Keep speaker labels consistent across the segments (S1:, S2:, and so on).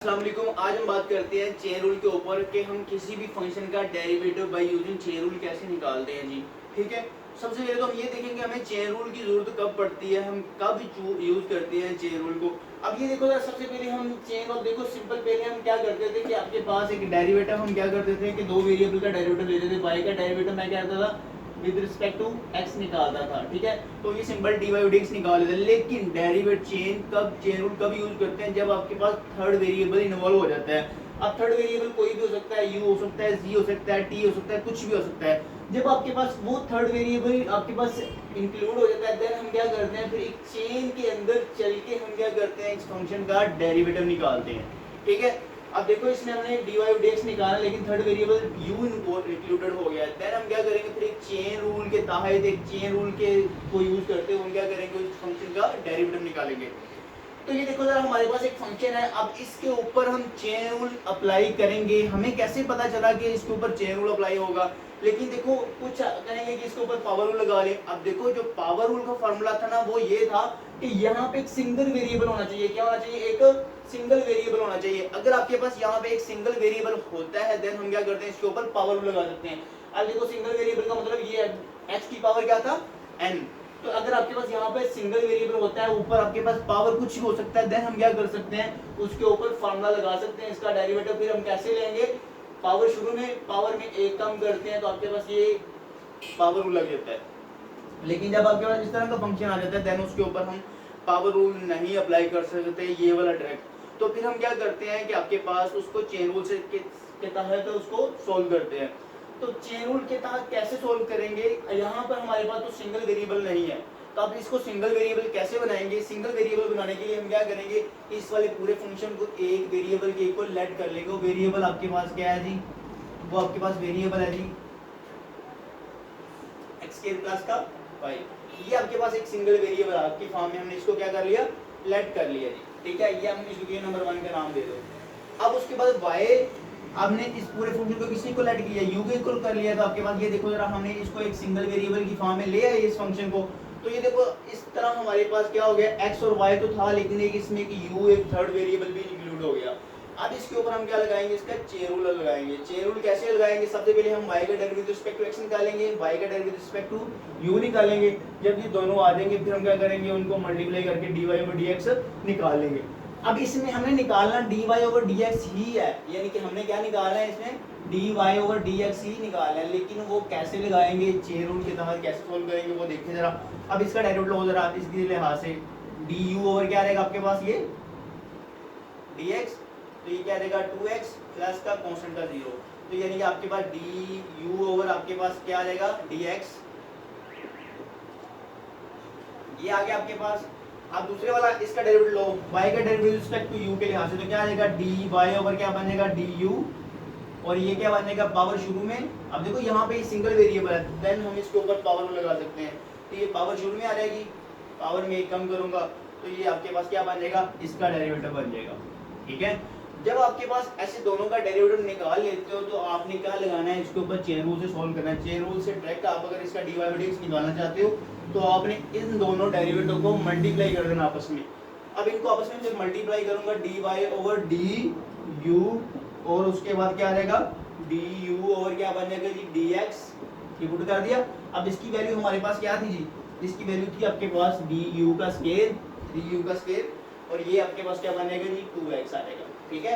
S1: अस्सलाम वालेकुम। आज हम बात करते हैं चेन रूल के ऊपर कि हम किसी भी फंक्शन का derivative by using chain rule कैसे निकालते हैं जी। ठीक है, सबसे पहले तो हम ये देखेंगे हमें चेन रूल की जरूरत कब पड़ती है, हम कब यूज करते हैं चेन रूल को। अब ये देखो जरा, सबसे पहले हम चेन और देखो सिंपल, पहले हम क्या करते थे कि आपके पास एक डेरिवेटिव, हम क्या करते थे कि दो वेरिएबल का डेरिवेटिव लेते थे। y का डेरिवेटिव मैं क्या करता था, विद रिस्पेक्ट टू x निकालता था। ठीक है, तो ये सिंपल dy बाई dx निकाल लेते। लेकिन डेरिवेटिव चेन रूल कब यूज करते हैं, जब आपके पास थर्ड वेरिएबल इन्वॉल्व हो जाता है। अब थर्ड वेरिएबल कोई भी हो सकता है, u हो सकता है, z हो सकता है, t हो सकता है, कुछ भी हो सकता है। जब आपके पास वो थर्ड वेरिएबल आपके पास इंक्लूड हो जाता है, देन हम क्या करते हैं, फिर एक चेन के अंदर चल के हम क्या करते हैं, इस फंक्शन का डेरिवेटिव निकालते हैं। ठीक है, अब देखो इसमें हमने dy और dx निकाला, लेकिन थर्ड वेरिएबल u इंक्लूडेड हो गया है। देन हम क्या करेंगे, फिर एक चेन रूल के तहत, एक चेन रूल के को यूज करते हुए हम क्या करेंगे, उस फंक्शन का डेरिवेटिव निकालेंगे। तो ये देखो जरा, हमारे पास एक फंक्शन है, अब इसके ऊपर हम चेन रूल अप्लाई करेंगे। हमें कैसे पता चला कि इसके ऊपर चेन रूल अप्लाई होगा, लेकिन देखो कुछ कहेंगे कि इसके ऊपर पावर रूल लगा लें। अब देखो जो पावर रूल का फॉर्मूला था ना, वो ये था कि यहाँ पे एक सिंगल वेरिएबल होना चाहिए। क्या होना चाहिए, एक सिंगल वेरिएबल होना चाहिए। अगर आपके पास यहाँ पे एक सिंगल वेरिएबल होता है, देन हम क्या करते हैं, इसके ऊपर पावर रूल लगा सकते हैं। अब देखो सिंगल वेरिएबल का मतलब ये है, x की पावर क्या था, n। तो अगर आपके पास यहाँ पे सिंगल वेरिएबल होता है, ऊपर आपके पास पावर कुछ भी हो सकता है, देन हम क्या कर सकते हैं, उसके ऊपर फॉर्मूला लगा सकते हैं इसका डेरिवेटिव। फिर हम कैसे लेंगे, पावर शुरू में पावर में एक कम करते हैं तो आपके पास ये पावर रूल लग जाता है। लेकिन जब आपके पास इस तरह का फंक्शन आ जाता है, देन उसके ऊपर हम पावर रूल नहीं अप्लाई कर सकते, ये वाला डायरेक्ट। तो फिर हम क्या करते हैं कि आपके पास उसको चेन रूल से के तहत उसको सोल्व करते हैं। तो चेन रूल के तहत कैसे सोल्व करेंगे, यहाँ पर हमारे पास तो सिंगल वेरिएबल नहीं है, तो आप इसको सिंगल वेरिएबल कैसे बनाएंगे। सिंगल वेरिएबल बनाने के लिए हम क्या करेंगे, इस वाले पूरे फंक्शन को एक वेरिएबल के इक्वल लेट कर लेंगे। वो वेरिएबल आपके पास क्या है जी, वो आपके पास वेरिएबल है जी x के प्लस का y। ये आपके पास एक सिंगल वेरिएबल आपकी फॉर्म में, हमने इसको क्या कर लिया, लेट कर लिया जी। ठीक है, ये हमने इसको नंबर 1 का नाम दे दो। अब उसके बाद y, आपने इस पूरे फंक्शन को किसी को लेट किया, u को इक्वल कर लिया। तो आपके पास ये देखो जरा, हमने इसको एक सिंगल वेरिएबल की फॉर्म में ले आए इस फंक्शन को। तो ये देखो इस तरह हमारे पास क्या हो गया, x और y तो था, लेकिन एक इसमें कि u एक थर्ड वेरिएबल भी इंक्लूड हो गया। अब इसके ऊपर हम क्या लगाएंगे, इसका चेन रूल लगाएंगे। चेन रूल कैसे लगाएंगे, सबसे पहले हम y का derivative with respect to x निकालेंगे, y का derivative with respect to u निकालेंगे। जब ये दोनों आ जाएंगे, फिर हम क्या करेंगे, उनको मल्टीप्लाई करके dy ओवर dx निकाल लेंगे। अब इसमें हमने निकालना dy ओवर dx ही है, यानी कि हमने क्या निकालना है, इसमें dy ओवर dx ही निकालना है। लेकिन वो कैसे लगाएंगे, चेन रूल के तहत कैसे सोल्व करेंगे, वो देखिए जरा। अब इसका डेरिवेटिव हो जरा, इसके लिहाज से du ओवर क्या रहेगा आपके पास, ये dx, तो ये क्या रहेगा 2x प्लस का कांस्टेंट का 0। तो यानी कि आपके पास du ओवर आपके पास क्या आ जाएगा, dx, ये आ गया आपके पास। अब दूसरे वाला इसका डेरिवेटिव लो, y का डेरिवेटिव रिस्पेक्ट टू u के लिहाज से, तो क्या आ जाएगा dy ओवर क्या बनेगा du, और ये क्या बनेगा, पावर शुरू में। अब देखो यहाँ पे सिंगल वेरिएबल है, देन हम इसके ऊपर पावर लगा सकते हैं। तो ये पावर शुरू में आ जाएगी, पावर में एक कम करूंगा, तो ये आपके पास क्या बन जाएगा, इसका डेरिवेटिव बन जाएगा। ठीक है, जब आपके पास ऐसे दोनों का डेरिवेटिव निकाल लेते हो, तो आपने क्या लगाना है, इसके ऊपर चेन रूल से सॉल्व करना है। चेन रूल से डायरेक्ट आप अगर इसका dy बाई dx निकालना चाहते हो, तो आपने इन दोनों डेरिवेटिव को मल्टीप्लाई कर देना आपस में। अब इनको आपस में जब मल्टीप्लाई करूंगा, dy ओवर du, और उसके बाद क्या आ जाएगा, du ओवर क्या बन जाएगा जी, dx। ये पुट कर दिया। अब इसकी वैल्यू हमारे पास क्या थी जी, इसकी वैल्यू थी आपके पास du का स्क्वायर, और ये आपके पास क्या बनेगा जी, 2x आ जाएगा। ठीक है,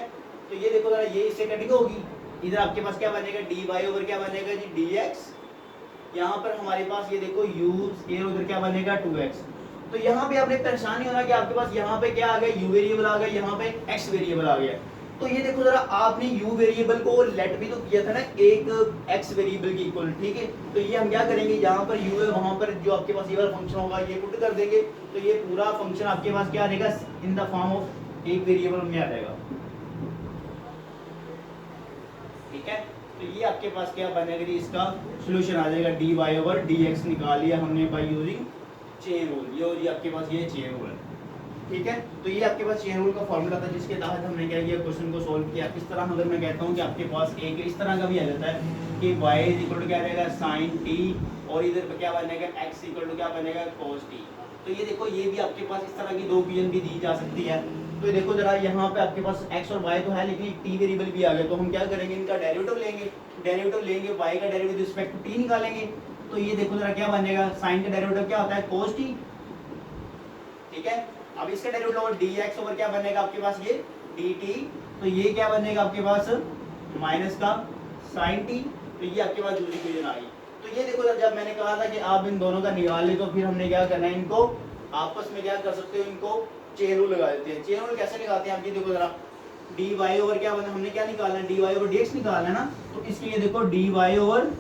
S1: तो ये देखो जरा, ये इससे कटिंग होगी, इधर आपके पास क्या बनेगा, dy ओवर क्या बनेगा जी, dx। यहाँ पर हमारे पास ये देखो u स्क्वायर, उधर क्या बनेगा 2x। तो यहाँ पे आपने परेशान नहीं होना कि आपके पास यहाँ पे क्या आ गया, u वेरिएबल आ गया, यहाँ पे x वेरिएबल आ गया। तो ये देखो जरा, आपने u वेरिएबल को लेट भी तो किया था ना एक x वेरिएबल की इक्वल। ठीक है, तो ये हम क्या करेंगे, यहाँ पर u है, वहां पर जो आपके पास ये वाला फंक्शन होगा ये पुट कर देंगे। तो ये पूरा फंक्शन आपके पास क्या आ जाएगा, इन द फॉर्म ऑफ एक वेरिएबल में आ जाएगा। ठीक है, तो ये आपके पास क्या बनेगा जी, इसका सॉल्यूशन आ जाएगा, dy ओवर dx निकाल लिया हमने बाय यूजिंग चेन रूल। ये और ये आपके पास ये चेन रूल है। ठीक है, तो ये आपके पास चेन रूल का फॉर्मूला था, जिसके तहत हमने क्या किया, क्वेश्चन को सोल्व किया। इस तरह अगर मैं कहता हूँ कि आपके पास एक इस तरह का भी आ जाता है कि y इक्वल टू क्या रहेगा, sin t, और इधर पे क्या बनेगा, x इक्वल टू क्या बनेगा, cos t। तो ये देखो, ये भी आपके पास इस तरह की दो इक्वेशन भी दी जा सकती है। तो देखो जरा यहाँ पे आपके पास x और y तो है, लेकिन एक t वेरिएबल भी आ गया, तो हम क्या करेंगे, इनका डेरिवेटिव लेंगे, y का derivative with respect to t निकालेंगे। तो ये देखो जरा क्या बनेगा, साइन का डेरिवेटिव क्या होता है, cos t, ठीक है। अब इसका डेरिवेटिव ओवर dx ओवर क्या बनेगा आपके पास, ये dt, तो ये क्या बनेगा आपके पास माइनस का sin t, तो ये आपके पास दूसरी इक्वेशन आ गई। तो ये देखो जब मैंने कहा था कि आप इन दोनों का निकाल ले, तो फिर हमने क्या करना है, इनको आपस में क्या कर सकते हो, इनको चेन रूल लगा देते हैं। चेन रूल कैसे लगाते हैं आप ये देखो जरा, dy ओवर क्या बना, हमने क्या निकालना है, dy ओवर dx निकालना है ना, तो इसके लिए देखो dy ओवर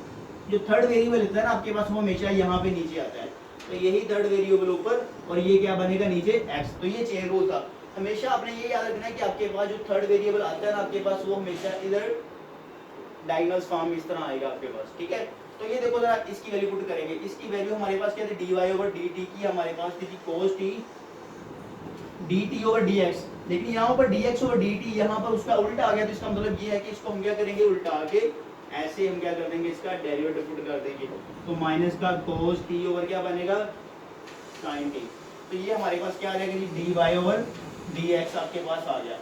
S1: जो थर्ड वेरिएबल होता है ना आपके पास, वो हमेशा यहाँ पे नीचे आता है, तो यही थर्ड वेरिएबल ऊपर और ये क्या बनेगा नीचे x, तो ये चेन रूल था। हमेशा आपने ये याद रखना है कि आपके पास जो थर्ड वेरिएबल आता है ना आपके पास, वो हमेशा इधर डायगोनल फॉर्म इस तरह आएगा आपके पास, ठीक है। तो ये देखो जरा इसकी वैल्यू पुट करेंगे, इसकी वैल्यू हमारे पास क्या थी, dy ओवर dt की हमारे पास थी cos t dt over dx, लेकिन यहाँ पर dx ओवर dt यहाँ पर उसका उल्टा आ गया, तो इसका मतलब ये है कि इसको हम क्या करेंगे, उल्टा आके ऐसे हम क्या कर देंगे, इसका डेरिवेटिव पुट कर देंगे, तो माइनस का cos t ओवर क्या बनेगा sin t, तो ये हमारे पास क्या आ जाएगा जी, dy ओवर dx आपके पास आ गया।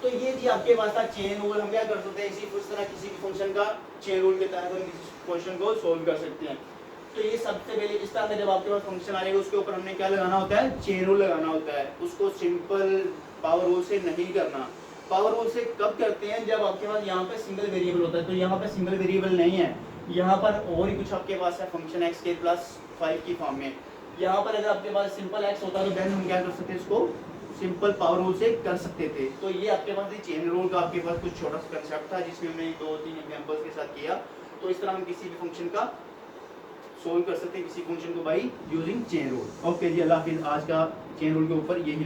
S1: तो ये जी आपके पास था चेन रूल, हम क्या कर सकते हैं, इसी इस तरह किसी भी फंक्शन का चेन रूल के तहत हम किसी क्वेश्चन को सोल्व कर सकते हैं। तो ये सबसे पहले इस तरह से जब आपके पास फंक्शन आएगा, उसके ऊपर हमने क्या लगाना होता है, चेन रूल लगाना होता है, उसको सिंपल पावर रूल से नहीं करना। पावर रूल से कब करते हैं, जब आपके पास यहाँ पे सिंगल वेरिएबल होता है, तो यहाँ पे सिंगल वेरिएबल नहीं है, यहाँ पर और ही कुछ आपके पास है, फंक्शन x के प्लस 5 की फॉर्म में। यहाँ पर अगर आपके पास सिंपल x होता तो देन हम क्या कर सकते हैं, इसको सिंपल पावर रूल से कर सकते थे। तो ये आपके पास चेन रूल का आपके पास कुछ छोटा सा कंसेप्ट था, जिसमें हमने 2-3 एग्जांपल्स के साथ किया। तो इस तरह हम किसी भी फंक्शन का सोल्व कर सकते हैं, किसी फंक्शन को by using chain rule. Okay जी, अल्लाह हाफिज़। आज का चेन रूल के ऊपर यही